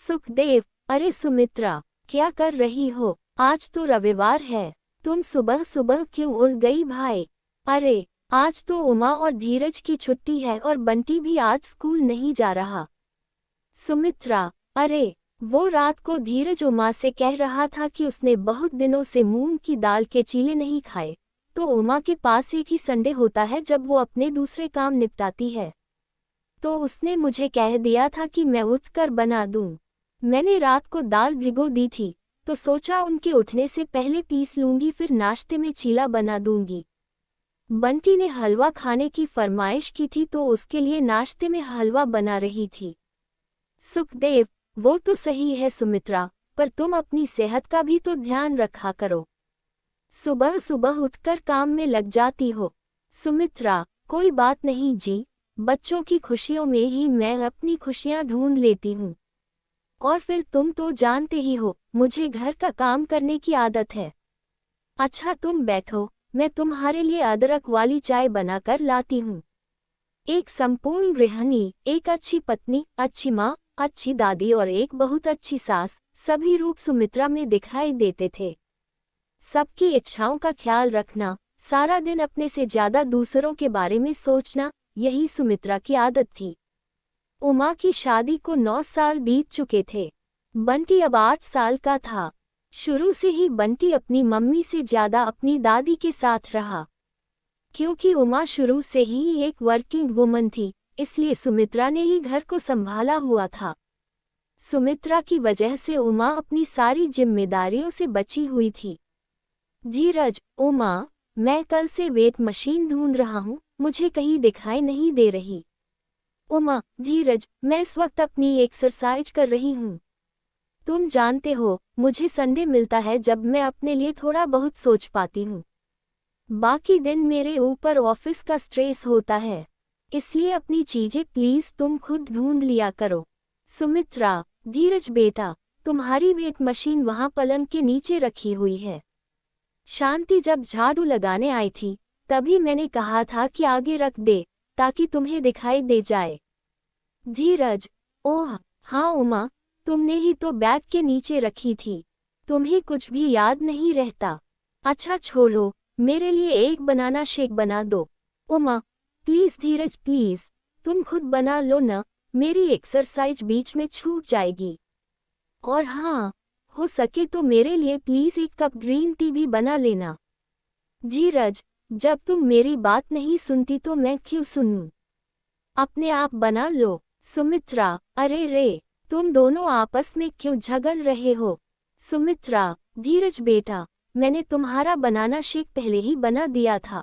सुखदेव, अरे सुमित्रा, क्या कर रही हो? आज तो रविवार है, तुम सुबह सुबह क्यों उड़ गई भाई? अरे, आज तो उमा और धीरज की छुट्टी है और बंटी भी आज स्कूल नहीं जा रहा। सुमित्रा, अरे, वो रात को धीरज उमा से कह रहा था कि उसने बहुत दिनों से मूंग की दाल के चीले नहीं खाए, तो उमा के पास एक ही संडे होता है जब वो अपने दूसरे काम निपटाती है। तो उसने मुझे कह दिया था कि मैं उठकर बना दूं। मैंने रात को दाल भिगो दी थी, तो सोचा उनके उठने से पहले पीस लूंगी, फिर नाश्ते में चीला बना दूंगी। बंटी ने हलवा खाने की फरमाइश की थी तो उसके लिए नाश्ते में हलवा बना रही थी। सुखदेव, वो तो सही है सुमित्रा, पर तुम अपनी सेहत का भी तो ध्यान रखा करो। सुबह सुबह उठकर काम में लग जाती हो। सुमित्रा, कोई बात नहीं जी, बच्चों की खुशियों में ही मैं अपनी खुशियां ढूंढ लेती हूँ। और फिर तुम तो जानते ही हो, मुझे घर का काम करने की आदत है। अच्छा तुम बैठो, मैं तुम्हारे लिए अदरक वाली चाय बनाकर लाती हूँ। एक संपूर्ण गृहिणी, एक अच्छी पत्नी, अच्छी माँ, अच्छी दादी और एक बहुत अच्छी सास, सभी रूप सुमित्रा में दिखाई देते थे। सबकी इच्छाओं का ख्याल रखना, सारा दिन अपने से ज्यादा दूसरों के बारे में सोचना, यही सुमित्रा की आदत थी। उमा की शादी को 9 साल बीत चुके थे। बंटी अब 8 साल का था। शुरू से ही बंटी अपनी मम्मी से ज्यादा अपनी दादी के साथ रहा। क्योंकि उमा शुरू से ही एक वर्किंग वुमन थी, इसलिए सुमित्रा ने ही घर को संभाला हुआ था। सुमित्रा की वजह से उमा अपनी सारी जिम्मेदारियों से बची हुई थी। धीरज, उमा, मैं कल से वेट मशीन ढूंढ रहा हूँ, मुझे कहीं दिखाई नहीं दे रही। उमा, धीरज, मैं इस वक्त अपनी एक्सरसाइज कर रही हूँ। तुम जानते हो, मुझे संडे मिलता है जब मैं अपने लिए थोड़ा बहुत सोच पाती हूँ। बाकी दिन मेरे ऊपर ऑफिस का स्ट्रेस होता है, इसलिए अपनी चीजें प्लीज तुम खुद ढूंढ लिया करो। सुमित्रा, धीरज बेटा, तुम्हारी वेट मशीन वहाँ पलंग के नीचे रखी हुई है। शांति जब झाड़ू लगाने आई थी, तभी मैंने कहा था कि आगे रख दे, ताकि तुम्हें दिखाई दे जाए। धीरज, ओह हाँ उमा, तुमने ही तो बैग के नीचे रखी थी। तुम्हें कुछ भी याद नहीं रहता। अच्छा छोड़ो, मेरे लिए एक बनाना शेक बना दो। उमा, प्लीज धीरज प्लीज, तुम खुद बना लो ना, मेरी एक्सरसाइज बीच में छूट जाएगी। और हाँ, हो सके तो मेरे लिए प्लीज एक कप ग्रीन टी भी बना लेना। धीरज, जब तुम मेरी बात नहीं सुनती तो मैं क्यों सुनूं? अपने आप बना लो। सुमित्रा, अरे रे, तुम दोनों आपस में क्यों झगड़ रहे हो? सुमित्रा, धीरज बेटा, मैंने तुम्हारा बनाना शेक पहले ही बना दिया था।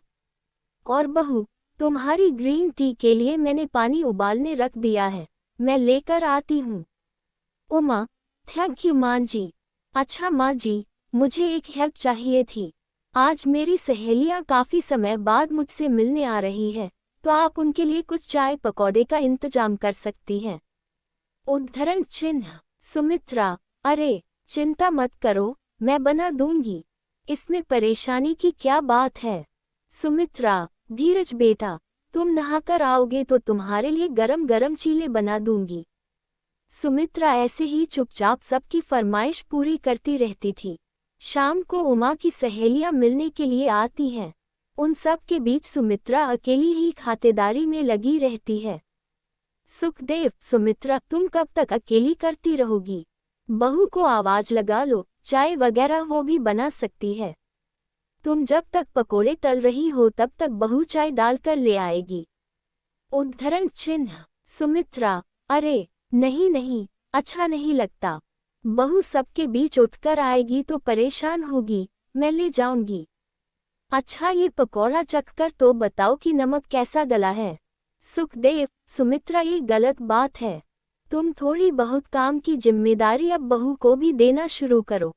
और बहू, तुम्हारी ग्रीन टी के लिए मैंने पानी उबालने रख दिया है, मैं लेकर आती हूँ। उमा, थैंक यू माँ जी। अच्छा माँ जी, मुझे एक हेल्प चाहिए थी। आज मेरी सहेलियाँ काफ़ी समय बाद मुझसे मिलने आ रही है, तो आप उनके लिए कुछ चाय पकौड़े का इंतजाम कर सकती हैं। उद्धरण चिन्ह। सुमित्रा, अरे, चिंता मत करो, मैं बना दूंगी। इसमें परेशानी की क्या बात है? सुमित्रा, धीरज बेटा, तुम नहाकर आओगे तो तुम्हारे लिए गरम गरम चीले बना दूंगी। सुमित्रा ऐसे ही चुपचाप सबकी फरमाइश पूरी करती रहती थी। शाम को उमा की सहेलियां मिलने के लिए आती हैं। उन सब के बीच सुमित्रा अकेली ही खातेदारी में लगी रहती है। सुखदेव, सुमित्रा तुम कब तक अकेली करती रहोगी? बहू को आवाज लगा लो, चाय वगैरह वो भी बना सकती है। तुम जब तक पकोड़े तल रही हो तब तक बहू चाय डालकर ले आएगी। उद्धरण चिन्ह। सुमित्रा, अरे नहीं नहीं, अच्छा नहीं लगता। बहू सबके बीच उठकर आएगी तो परेशान होगी, मैं ले जाऊंगी। अच्छा ये पकौड़ा चखकर तो बताओ कि नमक कैसा डला है। सुखदेव, सुमित्रा ये गलत बात है। तुम थोड़ी बहुत काम की जिम्मेदारी अब बहू को भी देना शुरू करो।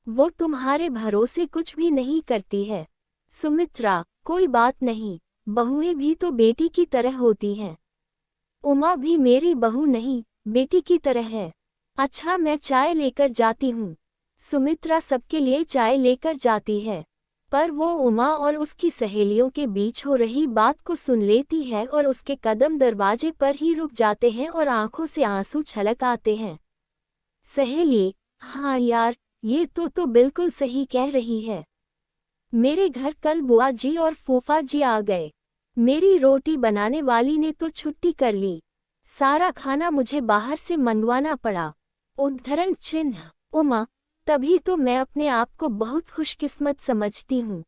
वो तुम्हारे भरोसे कुछ भी नहीं करती है। सुमित्रा, कोई बात नहीं, बहुएं भी तो बेटी की तरह होती हैं। उमा भी मेरी बहू नहीं, बेटी की तरह है। अच्छा मैं चाय लेकर जाती हूँ। सुमित्रा सबके लिए चाय लेकर जाती है, पर वो उमा और उसकी सहेलियों के बीच हो रही बात को सुन लेती है और उसके कदम दरवाजे पर ही रुक जाते हैं और आंखों से आंसू छलक आते हैं। सहेली, हाँ यार, ये तो बिल्कुल सही कह रही है। मेरे घर कल बुआ जी और फूफा जी आ गए। मेरी रोटी बनाने वाली ने तो छुट्टी कर ली। सारा खाना मुझे बाहर से मंगवाना पड़ा। उद्धरण चिन्ह। उमा, तभी तो मैं अपने आप को बहुत खुशकिस्मत समझती हूँ।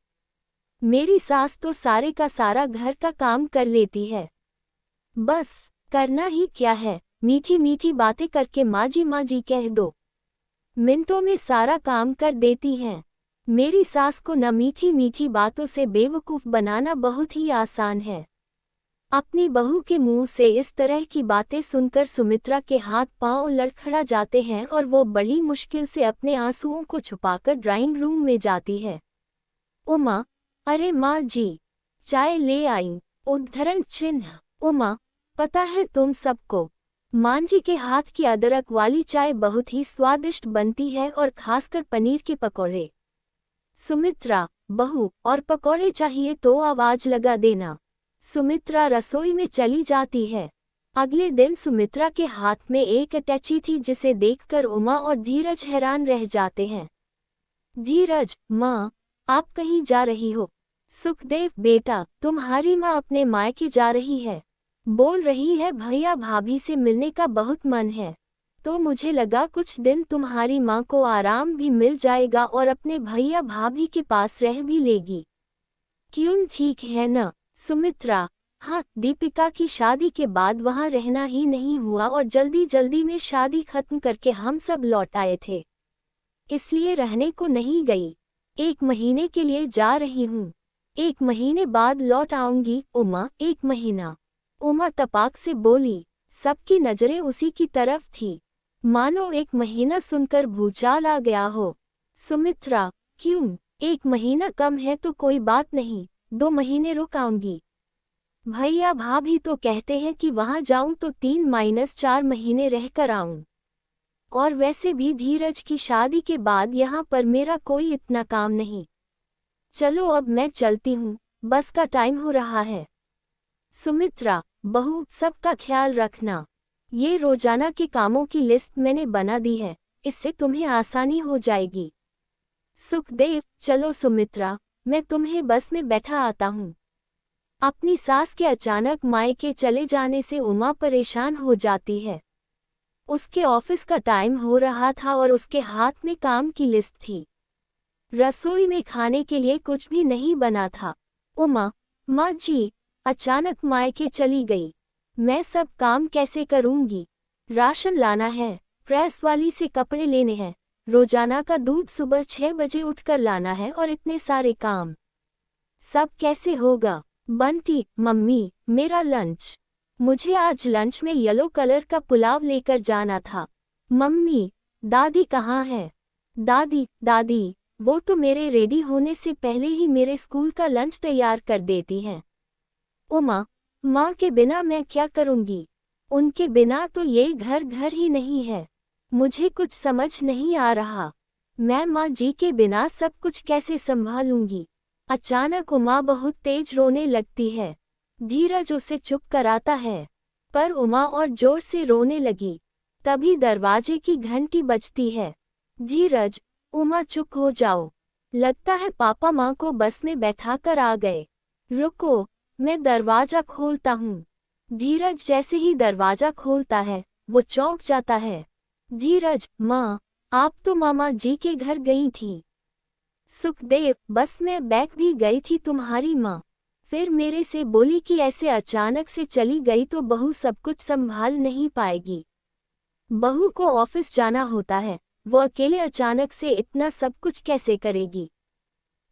मेरी सास तो सारे का सारा घर का काम कर लेती है। बस करना ही क्या है, मीठी मीठी बातें करके माँ जी कह दो, मिनटों में सारा काम कर देती हैं। मेरी सास को न मीठी मीठी बातों से बेवकूफ़ बनाना बहुत ही आसान है। अपनी बहू के मुंह से इस तरह की बातें सुनकर सुमित्रा के हाथ पांव लड़खड़ा जाते हैं और वो बड़ी मुश्किल से अपने आंसुओं को छुपाकर ड्राइंग रूम में जाती है। उमा, अरे माँ जी, चाय ले आई। उद्धरण चिन्ह। उमा, पता है तुम सबको, माँ जी के हाथ की अदरक वाली चाय बहुत ही स्वादिष्ट बनती है और खासकर पनीर के पकौड़े। सुमित्रा, बहू, और पकौड़े चाहिए तो आवाज लगा देना। सुमित्रा रसोई में चली जाती है। अगले दिन सुमित्रा के हाथ में एक अटैची थी जिसे देखकर उमा और धीरज हैरान रह जाते हैं। धीरज, माँ, आप कहीं जा रही हो? सुखदेव, बेटा, तुम्हारी माँ अपने मायके जा रही है। बोल रही है भैया भाभी से मिलने का बहुत मन है। तो मुझे लगा कुछ दिन तुम्हारी माँ को आराम भी मिल जाएगा और अपने भैया भाभी के पास रह भी लेगी। क्यों, ठीक है न? सुमित्रा, हाँ, दीपिका की शादी के बाद वहाँ रहना ही नहीं हुआ और जल्दी जल्दी में शादी खत्म करके हम सब लौट आए थे, इसलिए रहने को नहीं गई। 1 महीने के लिए जा रही हूँ। 1 महीने बाद लौट आऊंगी। उमा, 1 महीना? उमा तपाक से बोली। सबकी नजरें उसी की तरफ थी, मानो 1 महीना सुनकर भूचाल आ गया हो। सुमित्रा, क्यों? 1 महीना कम है तो कोई बात नहीं, 2 महीने रुक आऊंगी। भैया भाभी तो कहते हैं कि वहां जाऊं तो 3-4 महीने रहकर आऊं। और वैसे भी धीरज की शादी के बाद यहाँ पर मेरा कोई इतना काम नहीं। चलो अब मैं चलती हूँ, बस का टाइम हो रहा है। सुमित्रा, बहू, सबका ख्याल रखना। ये रोजाना के कामों की लिस्ट मैंने बना दी है, इससे तुम्हें आसानी हो जाएगी। सुखदेव, चलो सुमित्रा, मैं तुम्हें बस में बैठा आता हूँ। अपनी सास के अचानक मायके चले जाने से उमा परेशान हो जाती है। उसके ऑफिस का टाइम हो रहा था और उसके हाथ में काम की लिस्ट थी। रसोई में खाने के लिए कुछ भी नहीं बना था। उमा, माँ जी, अचानक मायके चली गई। मैं सब काम कैसे करूँगी? राशन लाना है, प्रेस वाली से कपड़े लेने हैं, रोजाना का दूध सुबह 6 बजे उठकर लाना है और इतने सारे काम, सब कैसे होगा? बंटी, मम्मी, मेरा लंच। मुझे आज लंच में येलो कलर का पुलाव लेकर जाना था। मम्मी, दादी कहाँ है? दादी, वो तो मेरे रेडी होने से पहले ही मेरे स्कूल का लंच तैयार कर देती हैं। उमा, माँ के बिना मैं क्या करूँगी? उनके बिना तो ये घर ही नहीं है। मुझे कुछ समझ नहीं आ रहा, मैं माँ जी के बिना सब कुछ कैसे संभालूंगी? अचानक उमा बहुत तेज रोने लगती है। धीरज उसे चुप कराता है, पर उमा और जोर से रोने लगी। तभी दरवाजे की घंटी बजती है। धीरज, उमा, चुप हो जाओ, लगता है पापा माँ को बस में बैठाकर आ गए। रुको, मैं दरवाजा खोलता हूँ। धीरज जैसे ही दरवाजा खोलता है, वो चौंक जाता है। धीरज, माँ, आप तो मामा जी के घर गई थी। सुखदेव, बस में बैठ भी गई थी तुम्हारी माँ, फिर मेरे से बोली कि ऐसे अचानक से चली गई तो बहू सब कुछ संभाल नहीं पाएगी। बहू को ऑफिस जाना होता है, वो अकेले अचानक से इतना सब कुछ कैसे करेगी?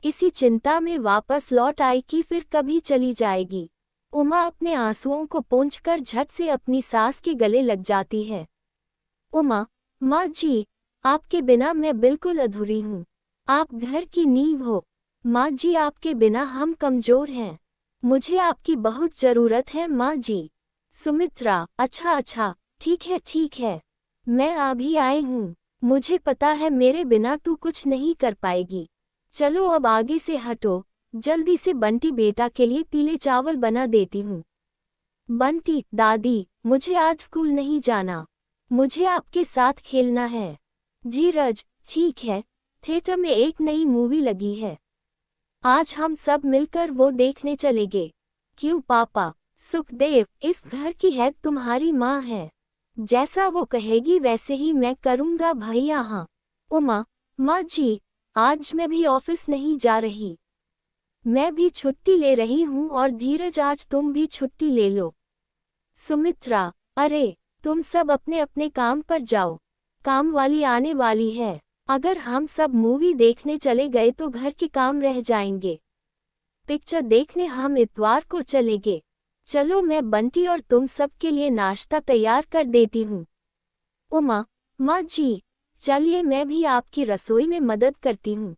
इसी चिंता में वापस लौट आई कि फिर कभी चली जाएगी। उमा अपने आंसुओं को पोंछकर झट से अपनी सास के गले लग जाती है। उमा, माँ जी, आपके बिना मैं बिल्कुल अधूरी हूँ। आप घर की नींव हो। माँ जी, आपके बिना हम कमजोर हैं। मुझे आपकी बहुत जरूरत है माँ जी। सुमित्रा, अच्छा, ठीक है, मैं अभी आई हूँ। मुझे पता है मेरे बिना तू कुछ नहीं कर पाएगी। चलो अब आगे से हटो, जल्दी से बंटी बेटा के लिए पीले चावल बना देती हूँ। बंटी, दादी, मुझे आज स्कूल नहीं जाना। मुझे आपके साथ खेलना है। धीरज, ठीक है, थिएटर में एक नई मूवी लगी है। आज हम सब मिलकर वो देखने चलेंगे। क्यों पापा? सुखदेव, इस घर की हेड तुम्हारी माँ है। जैसा वो कहेगी वैसे ही मैं करूँगा भैया। हाँ। उमा, माँ जी, आज मैं भी ऑफिस नहीं जा रही। मैं भी छुट्टी ले रही हूँ और धीरज आज तुम भी छुट्टी ले लो। सुमित्रा, अरे, तुम सब अपने अपने काम पर जाओ। काम वाली आने वाली है। अगर हम सब मूवी देखने चले गए तो घर के काम रह जाएंगे। पिक्चर देखने हम इतवार को चलेंगे। चलो मैं बंटी और तुम सब के लिए नाश्ता तैयार कर देती हूँ। उमा, माँ जी, चलिए मैं भी आपकी रसोई में मदद करती हूँ।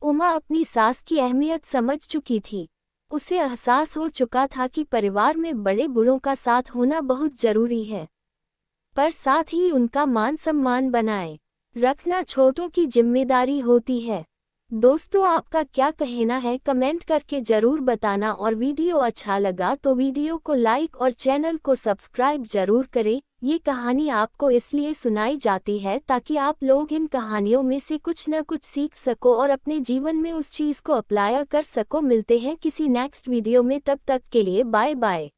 उमा अपनी सास की अहमियत समझ चुकी थी। उसे एहसास हो चुका था कि परिवार में बड़े बूढ़ों का साथ होना बहुत जरूरी है, पर साथ ही उनका मान सम्मान बनाए रखना छोटों की जिम्मेदारी होती है। दोस्तों, आपका क्या कहना है कमेंट करके जरूर बताना, और वीडियो अच्छा लगा तो वीडियो को लाइक और चैनल को सब्सक्राइब जरूर करें। ये कहानी आपको इसलिए सुनाई जाती है ताकि आप लोग इन कहानियों में से कुछ न कुछ सीख सको और अपने जीवन में उस चीज़ को अप्लाई कर सको। मिलते हैं किसी नेक्स्ट वीडियो में, तब तक के लिए बाय बाय।